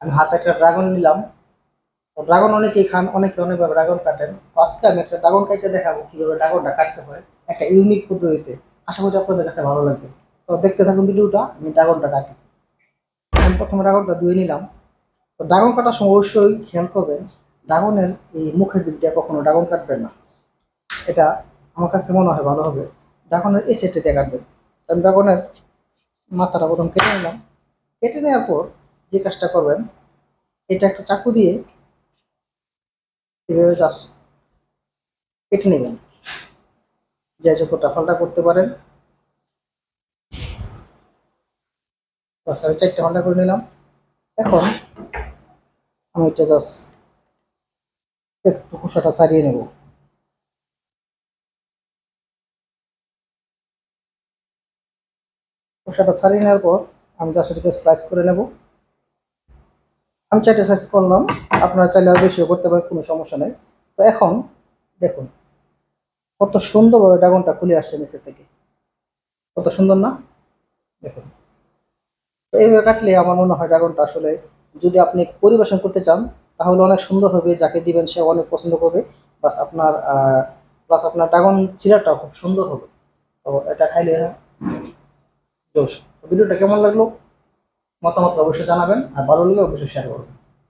আমি হাতে একটা ড্রাগন নিলাম। তো ড্রাগন অনেকেই খান, অনেকে অনেকভাবে ড্রাগন কাটেন। তো আজকে আমি একটা ড্রাগন কাটতে দেখাবো কিভাবে ড্রাগনটা কাটতে হয় একটা ইউনিক পদ্ধতিতে। আশা করি আপনাদের কাছে ভালো লাগবে। তো দেখতে থাকুন ভিডিওটা, আমি ড্রাগনটা কাটি। আমি প্রথমে ড্রাগনটা ধুয়ে নিলাম। তো ড্রাগন কাটার সময় অবশ্যই খেয়াল করবেন ড্রাগনের এই মুখের দিক দিয়ে কখনো ড্রাগন কাটবেন না। এটা আমার কাছে মনে হয় ভালো হবে ড্রাগনের এই সেটে দিয়ে কাটবেন। আমি ড্রাগনের মাথাটা প্রথম কেটে নিলাম। কেটে নেওয়ার পর যে কাজটা করবেন, এটা একটা চাকু দিয়ে এভাবে জাস্ট কেটে নেবেন, যে যতটা ফালটা করতে পারেন। বাস আমি 4টে ফালটা করে নিলাম। এখন আমি এটা জাস্ট একটু খোসাটা ছাড়িয়ে নেব। খোসাটা ছাড়িয়ে নেওয়ার পর আমি জাস্ট এটাকে স্লাইস করে নেব। আমি 4টে সাইজ করলাম, আপনারা চাইলে আর বেশিও করতে পারেন, কোনো সমস্যা নেই। তো এখন দেখুন কত সুন্দরভাবে ড্রাগনটা খুলে আসছে নিচের থেকে, কত সুন্দর না? দেখুন, তো এইভাবে কাটলে আমার মনে হয় ড্রাগনটা আসলে যদি আপনি পরিবেশন করতে চান তাহলে অনেক সুন্দর হবে, যাকে দিবেন সে অনেক পছন্দ করবে। প্লাস আপনার ড্রাগন চিরাটাও খুব সুন্দর হবে। তো এটা খাইলে জোশ। ভিডিওটা কেমন লাগলো মতামত অবশ্যই জানাবেন, আর ভালো লাগলে অবশ্যই শেয়ার করবেন।